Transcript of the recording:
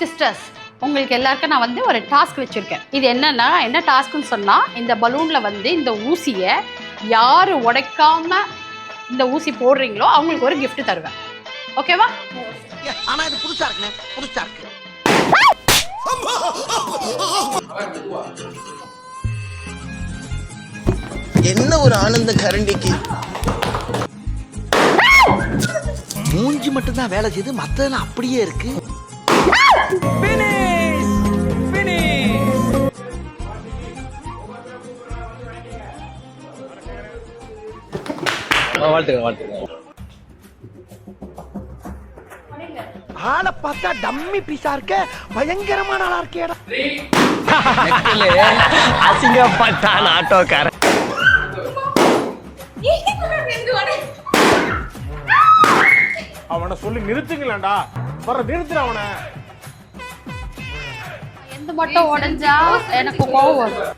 Sisters, உங்களுக்கு எல்லாருக்கும் நான் வந்து ஒரு டாஸ்க் வச்சுருக்கேன். இது என்னன்னா, என்ன டாஸ்க்னு சொன்னால், இந்த பலூனில் வந்து இந்த ஊசியை யார் உடைக்காம இந்த ஊசி போடுறீங்களோ அவங்களுக்கு ஒரு gift தருவேன். ஓகேவா? ஆனா இது புதுசா இருக்குண்ணே, புதுசா இருக்கு. என்ன ஒரு ஆனந்த கரண்டிக்கு. மூஞ்சி மட்டும் தான் வேலை செய்து, மத்ததெல்லாம் அப்படியே இருக்கு. ஆளை பார்த்தா டம்மி பீஸா இருக்க, பயங்கரமான ஆளா இருக்கேடா. அசிங்கப்பட்டான் ஆட்டோக்காரன். அவனை சொல்லி நிறுத்துங்களேன்டா. வர நிறுத்துற அவனை. எந்த மட்டும் உடைஞ்சா எனக்கு கோவம் வரும்.